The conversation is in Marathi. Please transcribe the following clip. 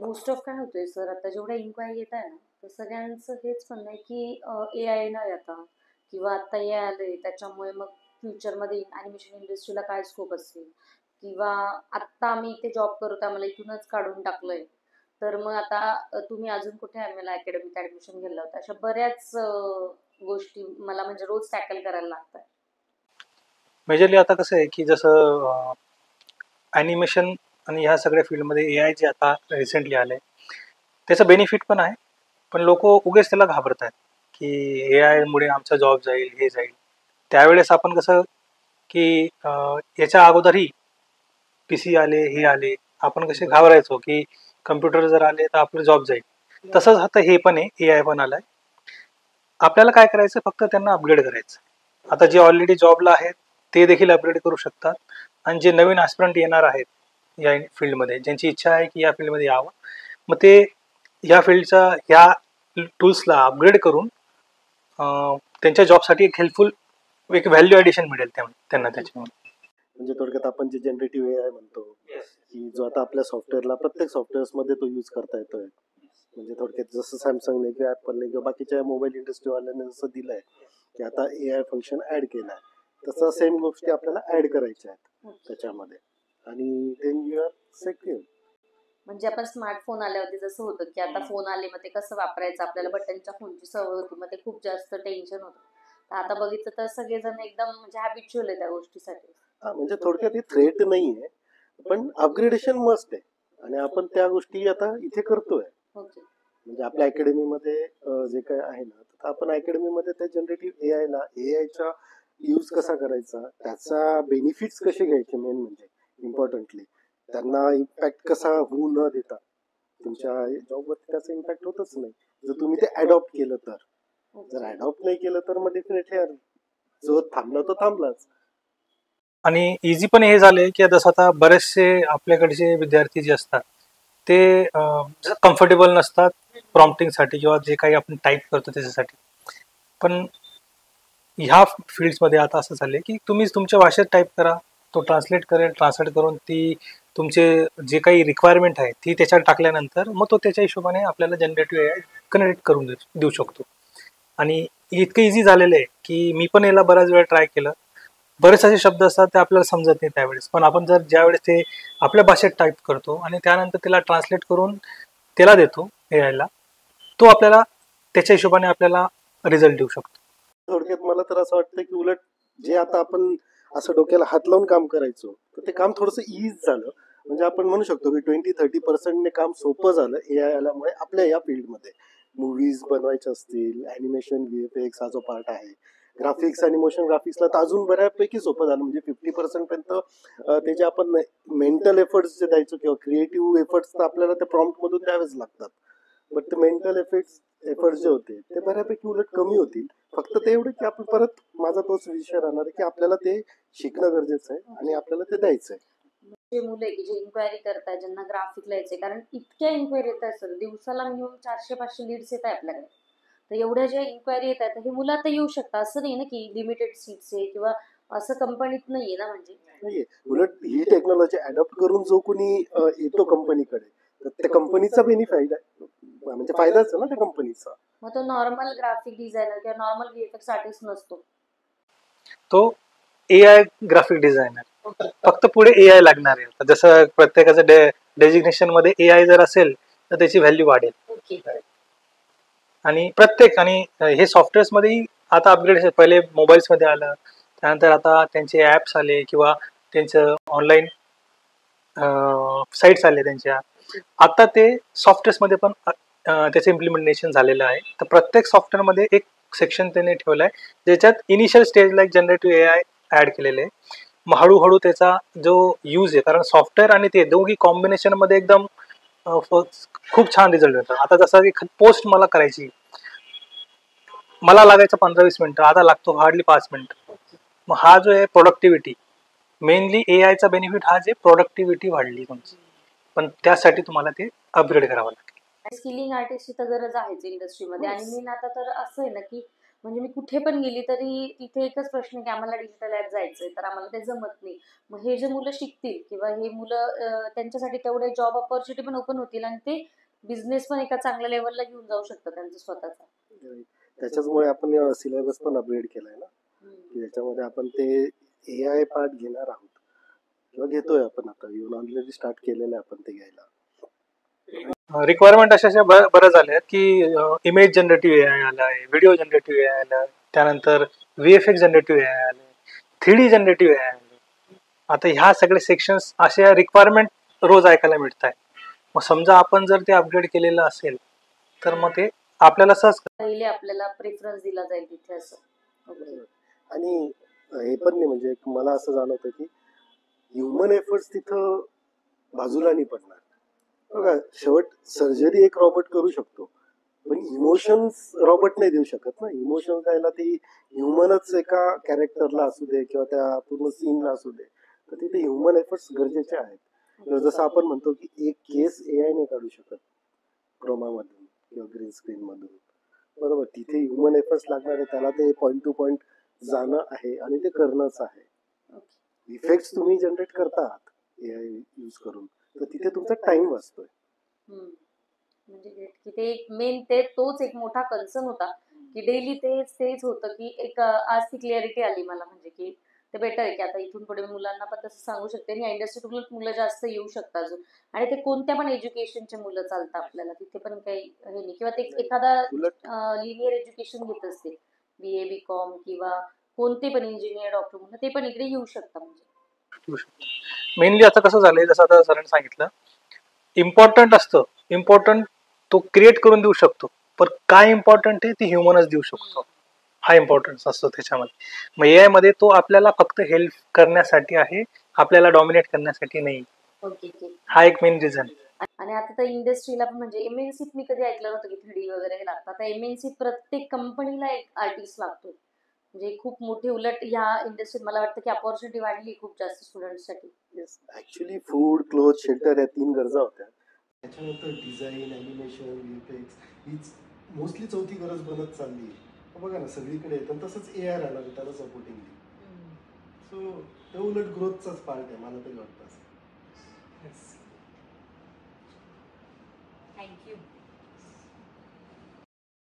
मोस्ट ऑफ काय होतंय सर, आता जेवढ्या इन्क्वायरी येत आहे ना, तर सगळ्यांचं हेच म्हणणं आहे की AI नाही आता, किंवा आता हे आलंय त्याच्यामुळे मग फ्युचरमध्ये ॲनिमेशन इंडस्ट्रीला काय स्कोप असेल, किंवा आत्ता आम्ही इथे जॉब करतो आम्हाला इथूनच काढून टाकलंय, तर मग आता तुम्ही अजून कुठे ML अकॅडमीत ऍडमिशन घेतलं होतं. अशा बऱ्याच गोष्टी मला म्हणजे रोज टॅकल करायला लागतात. मेजरली आता कसं आहे की जसं ॲनिमेशन आणि ह्या सगळ्या फील्डमध्ये AI जे आता रिसेंटली आले त्याचं बेनिफिट पण आहे, पण लोक उगेच त्याला घाबरत आहेत की AI मुळे आमचा जॉब जाईल, हे जाईल. त्यावेळेस आपण कसं की याच्या अगोदरही PC आले, हे आले, आपण कसे घाबरायचो की कम्प्युटर जर आले तर आपलं जॉब जाईल. तसंच आता हे पण आहे, AI पण आलाय. आपल्याला काय करायचं, फक्त त्यांना अपग्रेड करायचं. आता जे ऑलरेडी जॉबला आहेत ते देखील अपग्रेड करू शकतात, आणि जे नवीन ॲस्पिरंट येणार आहेत या फील्डमध्ये, ज्यांची इच्छा आहे की या फील्डमध्ये यावं, मग ते या फील्डच्या ह्या टूल्सला अपग्रेड करून त्यांच्या जॉबसाठी एक हेल्पफुल, एक व्हॅल्यू ॲडिशन मिळेल त्यांना त्याच्यामुळे. म्हणजे थोडक्यात आपण जे जनरेटिव्ह AI म्हणतो की जो आता आपल्या सॉफ्टवेअरला प्रत्येक सॉफ्टवेअर्समध्ये तो यूज करता येतोय. म्हणजे थोडक्यात जसं सॅमसंगने किंवा ॲपलने किंवा बाकीच्या मोबाईल इंडस्ट्रीवाल्यांनी जसं दिलंय की आता AI फंक्शन ऍड केलाय, तसं सेम गोष्टी आपल्याला ऍड करायच्या आहेत त्याच्यामध्ये, आणि देन यू आर सेक्युअर. म्हणजे आपण स्मार्टफोन आल्यावरती जसं होतं की आता फोन आले, मग ते कसं वापरायचं, आपल्याला बटनच्या फोनची सवय होती, मग ते खूप जास्त टेन्शन होतं. तर आता बघितलं तर सगळेजण एकदम म्हणजे हॅबिच्युअल आहे त्या गोष्टीसाठी. म्हणजे थोडक्यात ही थ्रेट नाहीये, पण अपग्रेडेशन मस्ट आहे, आणि आपण त्या गोष्टी आता इथे करतोय. ओके. म्हणजे आपल्या अकॅडमीमध्ये जे काय आहे ना, तर आपण अकॅडमीमध्ये त्या जनरेटिव्ह एआयला, एआयचा यूज कसा करायचा, त्याचा बेनिफिट्स कसे घ्यायचे, मेन म्हणजे इम्पॉर्टंटली त्यांना इम्पॅक्ट कसा होऊ न देता. तुमच्या जॉबवरती त्याचा इम्पॅक्ट होतच नाही जर तुम्ही ते अडॉप्ट केलं तर. जर अडॉप्ट नाही केलं तर मग डेफिनेटली जो थांबला तो थांबलाच. आणि इझी पण हे झाले की जसं आता बरेचसे आपल्याकडचे विद्यार्थी जे असतात ते कम्फर्टेबल नसतात प्रॉम्प्टिंगसाठी किंवा जे काही आपण टाईप करतो त्याच्यासाठी. पण ह्या फील्ड्समध्ये आता असं झालं की तुम्ही तुमच्या भाषेत टाईप करा, तो ट्रान्सलेट करेल, ट्रान्सलेट करून ती तुमचे जे काही रिक्वायरमेंट आहे ती त्याच्यात टाकल्यानंतर मग तो त्याच्या हिशोबाने आपल्याला जनरेटिव्ह AI कनेक्ट करून देऊ शकतो. आणि इतकं इझी झालेलं आहे की मी पण याला बऱ्याच वेळा ट्राय केलं. बरेच असे शब्द असतात ते आपल्याला समजत नाही त्यावेळेस, पण आपण जर ज्यावेळेस ते आपल्या भाषेत टाईप करतो आणि त्यानंतर त्याला ट्रान्सलेट करून त्याला देतो AI ला, तो आपल्याला त्याच्या हिशोबाने आपल्याला रिझल्ट देऊ शकतो. थोडक्यात मला तर असं वाटतं की उलट जे आता आपण असं डोक्याला हात लावून काम करायचो, तर ते काम थोडंसं इज झालं. म्हणजे आपण म्हणू शकतो की 20-30% काम सोपं झालं AI आल्यामुळे आपल्या या फील्डमध्ये. मूवीज बनवायचे असतील, ॲनिमेशन, VFX हा जो पार्ट आहे, ग्राफिक्स आणि मोशन ग्राफिक्सला तर अजून बऱ्यापैकी सोपं झालं. म्हणजे 50% पर्यंत ते जे आपण मेंटल एफर्ट्स जे द्यायचो किंवा क्रिएटिव्ह एफर्ट्स तर आपल्याला त्या प्रॉम्प्टमधून द्यावेच लागतात. बट ते मेंटल एफर्ट्स जे होते ते बऱ्यापैकी उलट कमी होतील. फक्त ते एवढं की आपण परत, माझा तोच विषय राहणार आहे की आपल्याला ते शिकणं गरजेचं आहे आणि आपल्याला ते द्यायचं आहे. जे मुलं आहे की जे इन्क्वायरी करताय, ज्यांना ग्राफिक लिहायचे, कारण इतक्या इन्क्वायरी येत आहे सर, दिवसाला मिनिमम 400-500 लीड्स येत आहे आपल्याकडे. तर एवढ्या ज्या इन्क्वायरी येत आहेत, हे मुलं आता येऊ शकतात, असं नाही ना की लिमिटेड सीट्स आहे किंवा असं कंपनीत नाहीये ना. म्हणजे नाहीये, उलट ही टेक्नॉलॉजी अडॉप्ट करून जो कोणी येतो कंपनीकडे, तर त्या कंपनीचा बेनिफाईड आहे, म्हणजे फायदाच आहे ना त्या कंपनीचा. मग तो नॉर्मल ग्राफिक डिझायनर किंवा नॉर्मल VFX आर्टिस्ट नसतो, तो AI ग्राफिक डिझायनर. फक्त पुढे AI लागणार आहे. जसं प्रत्येकाचं डेजिग्नेशन मध्ये AI जर असेल तर त्याची व्हॅल्यू वाढेल. आणि हे सॉफ्टवेअर्समध्येही आता अपग्रेड, पहिले मोबाईल्समध्ये आलं, त्यानंतर आता त्यांचे ॲप्स आले किंवा त्यांचं ऑनलाईन साईट्स आले त्यांच्या. आता ते सॉफ्टवेअर्समध्ये पण त्याचं इम्प्लिमेंटेशन झालेलं आहे. तर प्रत्येक सॉफ्टवेअरमध्ये एक सेक्शन त्याने ठेवलं आहे ज्याच्यात इनिशियल स्टेजला एक जनरेटिव्ह AI ॲड केलेले आहे. मग हळूहळू त्याचा जो यूज आहे, कारण सॉफ्टवेअर आणि ते दोघी कॉम्बिनेशनमध्ये एकदम खूप छान रिझल्ट येतात. आता जसं की पोस्ट मला करायची, मला लागायचं 15-20 मिनिटं, आता लागतो हार्डली 5 मिनिटं. मग हा जो आहे प्रोडक्टिव्हिटी, मेनली AIचा बेनिफिट हा जे प्रोडक्टिव्हिटी वाढली तुमची, पण त्यासाठी तुम्हाला ते अपग्रेड करावं लागेल. स्किलिंग आर्टिस्टची तर गरज आहेच इंडस्ट्रीमध्ये. आणि मेन आता तर असं आहे ना की म्हणजे मी कुठे पण गेली तरी तिथे एकच प्रश्न आहे की आम्हाला डिजिटल ऍप जायचंय, तर आम्हाला ते जमत नाही. मग हे जे मुलं शिकतील किंवा हे मुलं त्यांच्यासाठी तेवढे जॉब ऑपॉर्च्युनिटी पण ओपन होतील आणि ते बिझनेस पण एका चांगल्या लेवलला घेऊन जाऊ शकतात त्यांचा स्वतःचा. त्याच्याचमुळे आपण सिलेबस पण अपग्रेड केलाय ना, हम्म. की त्याच्यामध्ये आपण ते AI पार्ट घेणार आहोत किंवा घेतोय आपण आता येऊन ऑलरेडी स्टार्ट केलेलं आहे आपण ते घ्यायला. रिक्वायरमेंट अशा बऱ्या झाल्या आहेत की इमेज जनरेटिव्ह AI आलाय, व्हिडिओ जनरेटिव्ह AI आलाय, त्यानंतर VFX जनरेटिव्ह AI आलाय, 3D जनरेटिव्ह AI आलाय. आता ह्या सगळे सेक्शन्स अशा रिक्वायरमेंट रोज ऐकायला मिळत आहे. मग समजा आपण जर ते अपग्रेड केलेलं असेल तर मग ते आपल्याला सहज पहिले आपल्याला प्रेफरन्स दिला जाईल तिथे असं. ओके. आणि हे पण नाही म्हणजे मला असं जाणवतं की ह्युमन एफर्ट्स तिथं बाजूला नाही पडणार. बघा शेवट सर्जरी एक रॉबोट करू शकतो, पण इमोशन्स रॉबोट नाही देऊ शकत ना. इमोशन द्यायला ती ह्युमनच एका कॅरेक्टरला असू दे किंवा त्या पूर्ण सीनला असू दे, तर तिथे ह्युमन एफर्ट्स गरजेचे आहेत. तर जसं आपण म्हणतो की एक केस AI नाही काढू शकत क्रोमामधून किंवा ग्रीन स्क्रीन मधून, बरोबर. तिथे ह्युमन एफर्ट्स लागणार आहे, त्याला ते पॉइंट टू पॉइंट जाणं आहे आणि ते करणंच आहे. इफेक्ट्स तुम्ही जनरेट करता आहात AI यूज करून, तर तिथे तुमचा टाइम वाचतोय. म्हणजे की ते एक मेन ते तोच एक मोठा कन्सर्न होता की डेली तेच होतं की एक आज ती क्लिअरिटी आली मला, म्हणजे की ते बेटर आहे की आता इथून पुढे मुलांना पण तसं सांगू शकते आणि इंडस्ट्रीत उलट मुलं जास्त येऊ शकतात अजून. आणि ते कोणत्या पण एज्युकेशनचे मुलं चालतात आपल्याला, तिथे पण काही हे नाही. किंवा ते एखादा उलट लिनियर एज्युकेशन घेत असते, BA BCom किंवा कोणते पण इंजिनियर डॉक्टर मुलं, ते पण इकडे येऊ शकतात. म्हणजे मेनली आता कसं झालंय, जसं आता सरांनी सांगितलं, इम्पॉर्टंट असतं, इम्पॉर्टंट तो क्रिएट करून देऊ शकतो, पण काय इम्पॉर्टंट आहे ती ह्युमनच देऊ शकतो. हा इम्पॉर्टन्स असतो त्याच्यामध्ये. मग AI मध्ये तो आपल्याला फक्त हेल्प करण्यासाठी आहे, आपल्याला डॉमिनेट करण्यासाठी नाही. ओके. हा एक मेन रिझन. आणि आता तर इंडस्ट्रीला पण म्हणजे MNC मी कधी ऐकलं नव्हतं की 3D वगैरे लागतं. आता MNC प्रत्येक कंपनीला एक आर्टिस्ट लागतो. म्हणजे खूप मोठी उलट ह्या इंडस्ट्रीत मला वाटतं की अपॉर्च्युनिटी वाढली खूप जास्त स्टुडंट्ससाठी. Yes, actually food, cloth, shelter या 3 गरजा होत्या. त्याच्यानंतर डिझाईन, ॲनिमेशन, VFX हीच मोस्टली चौथी गरज बनत चालली आहे. बघा ना सगळीकडे येतं, तसंच AI राहणार आहे त्याला सपोर्टिंगली. सो ते उलट ग्रोथचाच पार्ट आहे मला तरी वाटतं असं. थँक्यू.